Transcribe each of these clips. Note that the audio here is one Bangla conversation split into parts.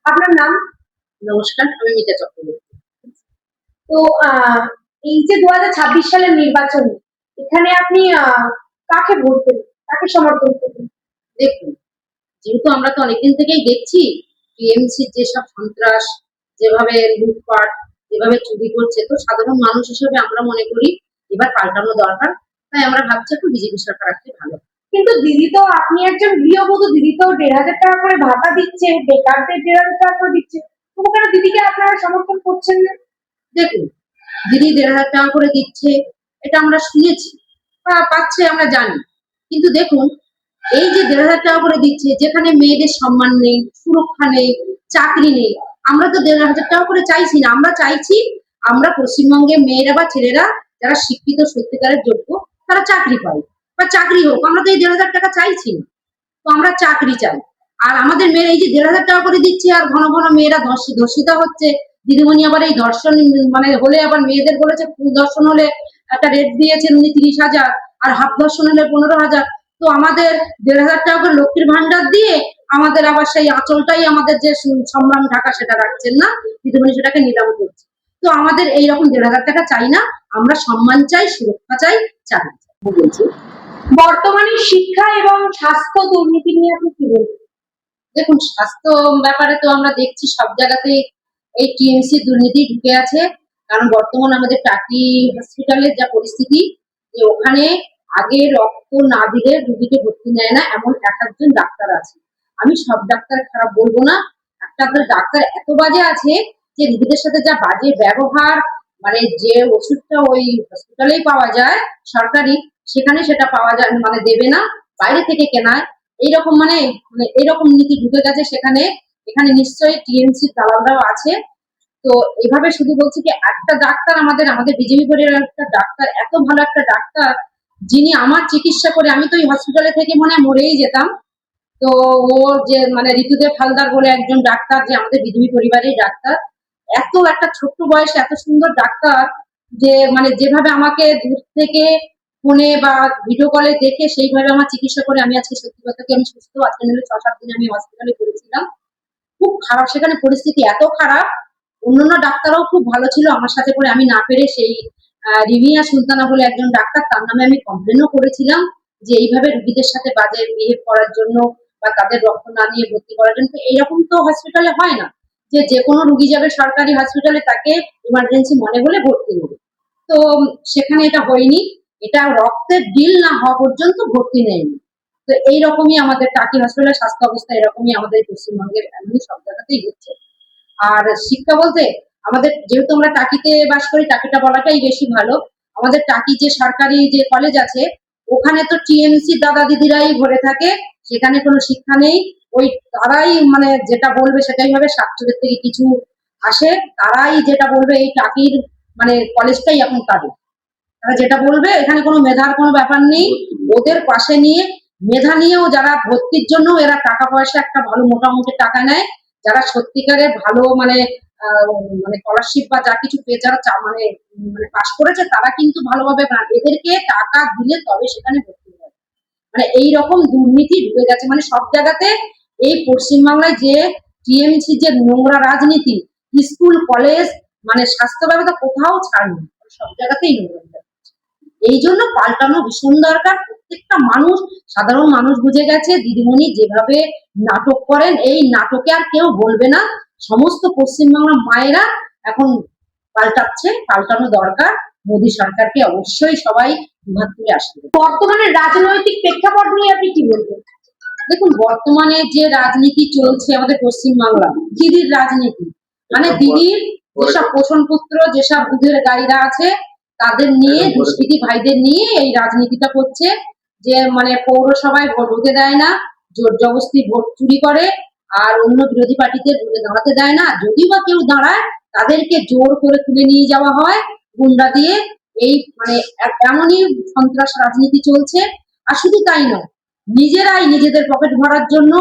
আপনার নাম? নমস্কার, আমি মিতা চক্রবর্তী। তো এই যে 2026 সালের নির্বাচন, এখানে আপনি কাকে ভোট দেবেন? কাকে সমর্থন করবেন? দেখুন, যেহেতু আমরা তো অনেকদিন থেকেই দেখছি টিএমসির যেসব সন্ত্রাস, যেভাবে লুটপাট, যেভাবে চুরি করছে, তো সাধারণ মানুষ হিসেবে আমরা মনে করি এবার পাল্টানো দরকার। তাই আমরা ভাবছি একটু বিজেপি সরকার আসলে ভালো। কিন্তু দিদি তো, আপনি একজন গৃহবধূ, দিদি তো 1,500 টাকা করে ভাতা দিচ্ছে, বেকারদের 1,500 টাকা করে দিচ্ছে, তবু কেন দিদিকে আপনারা সমর্থন করছেন না? দেখুন, দিদি 1,500 টাকা করে দিচ্ছে, এটা আমরা শুনেছি বা পাচ্ছে আমরা জানি। কিন্তু দেখুন, এই যে 1,500 টাকা করে দিচ্ছে, যেখানে মেয়েদের সম্মান নেই, সুরক্ষা নেই, চাকরি নেই, আমরা তো 1,500 টাকা করে চাইছি না। আমরা চাইছি আমরা পশ্চিমবঙ্গে মেয়েরা বা ছেলেরা যারা শিক্ষিত সত্যিকারের যোগ্য, তারা চাকরি পায় বা চাকরি হোক। আমরা তো এই 1,500 টাকা চাইছি না, তো আমরা চাকরি চাই। আর আমাদের মেয়েরা এই যে 1,500 টাকা করে দিচ্ছে, আর ঘন ঘন মেয়েরা ধর্ষিতা হচ্ছে। দিদিমণি আবার এই ধর্ষণ মানে হলে আবার মেয়েদের বলেছে, ধর্ষণ হলে একটা রেট দিয়েছেন উনি 30,000, আর হাফ ধর্ষণ হলে 15,000। তো আমাদের 1,500 টাকা করে লক্ষ্মীর ভান্ডার দিয়ে আমাদের আবার সেই আঁচলটাই আমাদের যে সম্মান ঢাকা সেটা রাখছেন না, দিদিমণি সেটাকে নিলাম করছে। তো আমাদের এইরকম 1,500 টাকা চাই না, আমরা সম্মান চাই, সুরক্ষা চাই, চাকরি চাই বলছি। বর্তমানে শিক্ষা এবং স্বাস্থ্য দুর্নীতি নিয়ে আপনি কি বলবেন? দেখুন, স্বাস্থ্য ব্যাপারে তো আমরা দেখছি সব জায়গাতেই এই টিএমসি দুর্নীতি ঢুকে আছে। কারণ বর্তমান আমাদের টাকি হসপিটালের যা পরিস্থিতি, যে ওখানে আগে রক্ত না দিলে রুগীকে ভর্তি নেয় না, এমন এক একজন ডাক্তার আছে। আমি সব ডাক্তার খারাপ বলবো না, একটা একটা ডাক্তার এত বাজে আছে যে রুগীদের সাথে যা বাজে ব্যবহার, মানে যে ওষুধটা ওই হসপিটালেই পাওয়া যায় সরকারি, সেখানে সেটা পাওয়া যায় মানে দেবে না, বাইরে থেকে কেনায়। এইরকম মানে মানে এরকম নীতি ঢুকে গেছে সেখানে। এখানে নিশ্চয়ই টিএমসি দালালরাও আছে। তো এভাবে শুধু বলছি কি, একটা ডাক্তার আমাদের আমাদের বিজেপি পরিবারের একটা ডাক্তার, এত ভালো একটা ডাক্তার, যিনি আমার চিকিৎসা করে আমি তো ওই হসপিটালে থেকে মনে হয় মরেই যেতাম। তো ওর যে মানে ঋতুদেব হালদার বলে একজন ডাক্তার, যে আমাদের বিজেপি পরিবারের ডাক্তার, এত একটা ছোট্ট বয়সে এত সুন্দর ডাক্তার, যে মানে যেভাবে আমাকে দূর থেকে ফোনে বা ভিডিও কলে দেখে সেইভাবে আমার চিকিৎসা করে আমি আজকে সত্যি কথা কি আমি সুস্থ। আজকে নিলে 6-7 দিন আমি হসপিটালে পড়েছিলাম। খুব খারাপ সেখানে পরিস্থিতি, এত খারাপ। অন্যান্য ডাক্তাররাও খুব ভালো ছিল আমার সাথে করে, আমি না পেরে সেই রিমিয়া সুলতানা বলে একজন ডাক্তার, তার নামে আমি কমপ্লেনও করেছিলাম যে এইভাবে রুগীদের সাথে বাজে বিহেভ করার জন্য বা তাদের রক্ত না নিয়ে ভর্তি করার জন্য। তো এইরকম তো হসপিটালে হয় না যে যে কোনো রুগী যাবে সরকারি হসপিটালে, তাকে ইমার্জেন্সি মনে বলে ভর্তি নেবে। তো সেখানে এটা হয়নি, এটা রক্তের বিল না হওয়া পর্যন্ত ভর্তি নেয়নি। তো এইরকমই আমাদের টাকি হসপিটালের স্বাস্থ্য অবস্থা এরকমই আমাদের পশ্চিমবঙ্গের এমনি সব জায়গাতেই হচ্ছে। আর শিক্ষা বলতে, আমাদের যেহেতু আমরা টাকিতে বাস করি, টাকিটা বলাটাই বেশি ভালো। আমাদের টাকি যে সরকারি যে কলেজ আছে, ওখানে তো টিএমসি দাদা দিদিরাই ভরে থাকে, সেখানে কোনো শিক্ষা নেই। ওই তারাই মানে যেটা বলবে সেটাই হবে, স্বাক্ষরের থেকে কিছু আসে, তারাই যেটা বলবে এই টাকির মানে কলেজটাই এখন তাদের, তারা যেটা বলবে, এখানে কোনো মেধার কোনো ব্যাপার নেই। ওদের পাশে নিয়ে মেধা নিয়েও যারা ভর্তির জন্য এরা টাকা পয়সা একটা ভালো মোটামুটি টাকা নেয়, যারা সত্যিকারের ভালো মানে মানে স্কলারশিপ বা যা কিছু পেয়ে যারা মানে মানে পাশ করেছে, তারা কিন্তু ভালোভাবে এদেরকে টাকা দিলে তবে সেখানে ভর্তি হয়। মানে এইরকম দুর্নীতি ঢুকে গেছে মানে সব জায়গাতে। এই পশ্চিমবাংলায় যে টিএমসি যে নোংরা রাজনীতি, স্কুল কলেজ মানে স্বাস্থ্য ব্যবস্থা কোথাও ছাড় নেই, সব জায়গাতেই নোংরা। এই জন্য পাল্টানো ভীষণ দরকার। প্রত্যেকটা মানুষ, সাধারণ মানুষ বুঝে গেছে দিদিমণি যেভাবে নাটক করেন, এই নাটকে আর কেউ বলবে না। সমস্ত পশ্চিমবাংলার মায়েরা এখন পাল্টাচ্ছে, পাল্টানো দরকার। মোদী সরকারকে অবশ্যই সবাই দুহাত তুলে আসবে। বর্তমানে রাজনৈতিক প্রেক্ষাপট নিয়ে আপনি কি বলবেন? দেখুন, বর্তমানে যে রাজনীতি চলছে আমাদের পশ্চিমবাংলা, দিদির রাজনীতি, মানে দিদির যেসব পোষণ পুত্র, যেসব দুধের গাইরা আছে, তাদের নিয়ে দুষ্কৃতী ভাইদের নিয়ে এই রাজনীতিটা করছে। যে মানে পৌরসভায় ভোট হতে দেয় না, জোর জবস্তি ভোট চুরি করে, আর অন্য বিরোধী পার্টিতে ভোটে দাঁড়াতে দেয় না। যদি বা কেউ দাঁড়ায়, তাদেরকে জোর করে তুলে নিয়ে যাওয়া হয় গুন্ডা দিয়ে। এই মানে এমনই সন্ত্রাস রাজনীতি চলছে। আর শুধু তাই নয়, নিজেরাই নিজেদের পকেট ভরার জন্য,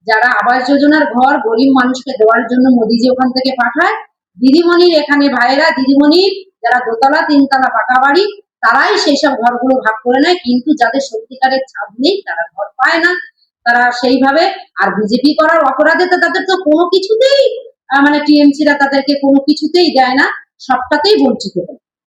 যারা আবাস যোজনার ঘর গরিব মানুষকে দেওয়ার জন্য মোদিজি ওখান থেকে পাঠায়, দিদিমণির এখানে ভাইয়েরা, দিদিমণির যারা দোতলা তিনতলা পাকা বাড়ি, তারাই সেই সব ঘরগুলো ভাগ করে নেয়। কিন্তু যাদের সত্যিকারের ছাদ নেই, তারা ঘর পায় না। তারা সেইভাবে। আর বিজেপি করার অপরাধে তো তাদের তো কোনো কিছুতেই মানে টিএমসিরা তাদেরকে কোনো কিছুতেই দেয় না, সবটাতেই বঞ্চিত করে।